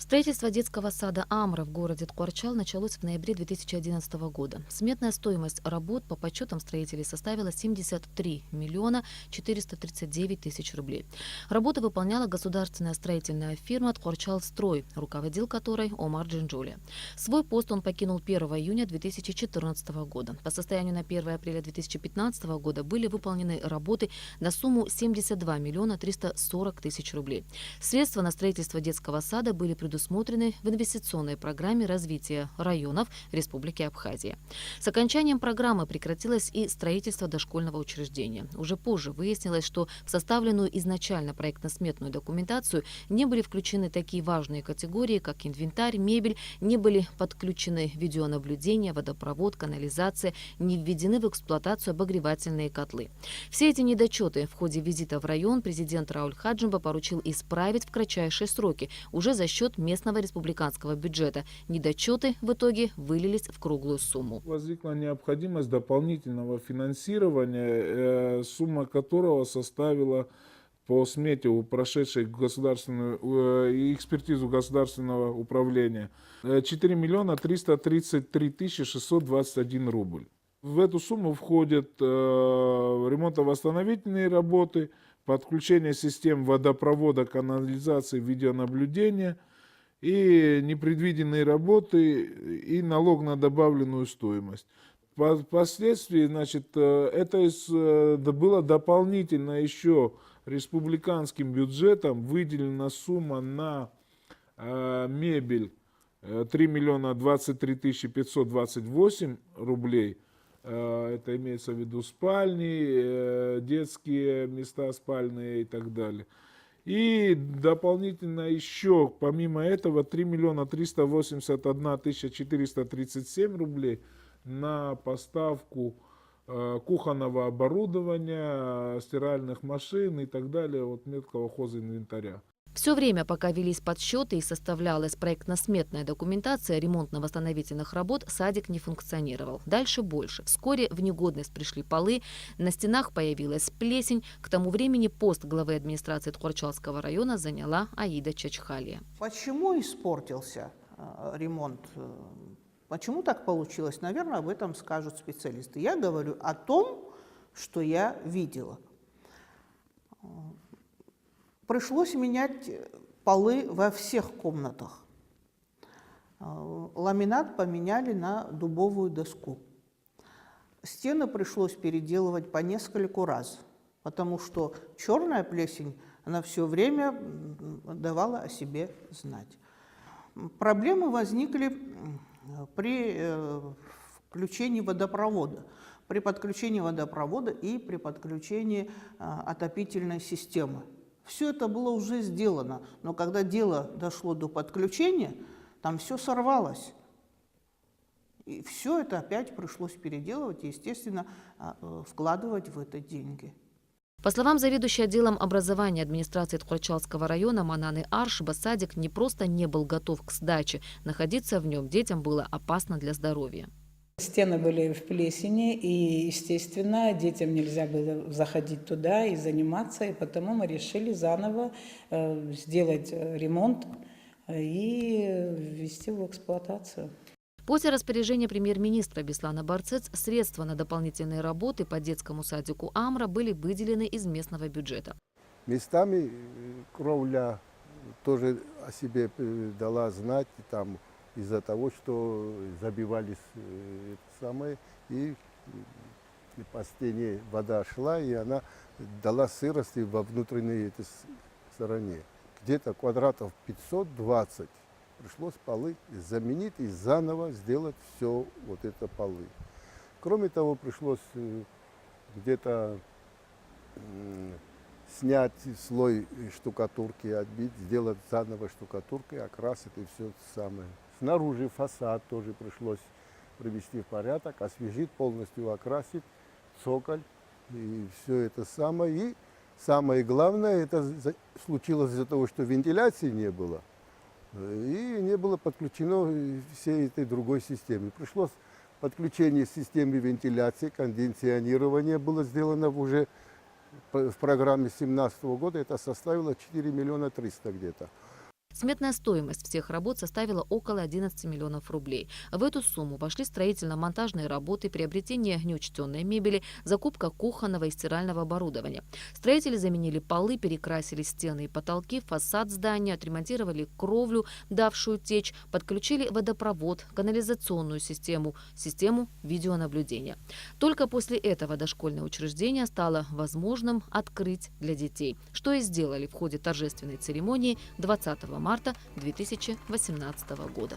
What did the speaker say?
Строительство детского сада «Амра» в городе Ткорчал началось в ноябре 2011 года. Сметная стоимость работ по подсчетам строителей составила 73 миллиона 439 тысяч рублей. Работы выполняла государственная строительная фирма «Ткорчалстрой», руководил которой Омар Джинджули. Свой пост он покинул 1 июня 2014 года. По состоянию на 1 апреля 2015 года были выполнены работы на сумму 72 миллиона 340 тысяч рублей. Средства на строительство детского сада были предусмотрены в инвестиционной программе развития районов Республики Абхазия. С окончанием программы прекратилось и строительство дошкольного учреждения. Уже позже выяснилось, что в составленную изначально проектно-сметную документацию не были включены такие важные категории, как инвентарь, мебель, не были подключены видеонаблюдение, водопровод, канализация, не введены в эксплуатацию обогревательные котлы. Все эти недочеты в ходе визита в район президент Рауль Хаджимба поручил исправить в кратчайшие сроки, уже за счет местного республиканского бюджета. Недочеты в итоге вылились в круглую сумму. Возникла необходимость дополнительного финансирования, сумма которого составила по смете, прошедшей государственную экспертизу государственного управления, 4 миллиона 333 тысячи 621 рубль. В эту сумму входят ремонтно-восстановительные работы, подключение систем водопровода, канализации, видеонаблюдения и непредвиденные работы и налог на добавленную стоимость. Впоследствии, значит, было дополнительно еще республиканским бюджетом выделена сумма на мебель 3 миллиона 23 тысячи 528 рублей. Это имеется в виду спальни, детские места спальные и так далее. И дополнительно еще, помимо этого, 3 миллиона 381 тысяча 437 рублей на поставку кухонного оборудования, стиральных машин и так далее, вот мелкого хозинвентаря. Все время, пока велись подсчеты и составлялась проектно-сметная документация ремонтно-восстановительных работ, садик не функционировал. Дальше больше. Вскоре в негодность пришли полы, на стенах появилась плесень. К тому времени пост главы администрации Ткорчалского района заняла Аида Чачхалия. Почему испортился ремонт? Почему так получилось? Наверное, об этом скажут специалисты. Я говорю о том, что я видела. Пришлось менять полы во всех комнатах. Ламинат поменяли на дубовую доску. Стены пришлось переделывать по нескольку раз, потому что черная плесень, она все время давала о себе знать. Проблемы возникли при включении водопровода. При подключении водопровода и при подключении отопительной системы. Все это было уже сделано, но когда дело дошло до подключения, там все сорвалось. И все это опять пришлось переделывать и, естественно, вкладывать в это деньги. По словам заведующей отделом образования администрации Ткорчалского района Мананы Аршиба, садик не просто не был готов к сдаче, находиться в нем детям было опасно для здоровья. Стены были в плесени, и, естественно, детям нельзя было заходить туда и заниматься, и потому мы решили заново сделать ремонт и ввести в эксплуатацию. После распоряжения премьер-министра Беслана Барцец средства на дополнительные работы по детскому садику «Амра» были выделены из местного бюджета. Местами кровля тоже о себе дала знать, там из-за того, что забивались и по стене вода шла, и она дала сырости во внутренней этой стороне. Где-то квадратов 520 пришлось полы заменить и заново сделать все вот это полы. Кроме того, пришлось где-то снять слой штукатурки, отбить, сделать заново штукатуркой, окрасить и все самое. Снаружи фасад тоже пришлось привести в порядок, освежить, полностью окрасить, цоколь и все это самое. И самое главное, это случилось из-за того, что вентиляции не было. И не было подключено всей этой другой системе. Пришлось подключение системы вентиляции, кондиционирование было сделано уже в программе 2017 года. Это составило 4 миллиона 300 где-то. Сметная стоимость всех работ составила около 11 миллионов рублей. В эту сумму вошли строительно-монтажные работы, приобретение неучтенной мебели, закупка кухонного и стирального оборудования. Строители заменили полы, перекрасили стены и потолки, фасад здания, отремонтировали кровлю, давшую течь, подключили водопровод, канализационную систему, систему видеонаблюдения. Только после этого дошкольное учреждение стало возможным открыть для детей, что и сделали в ходе торжественной церемонии 20 марта 2018 года.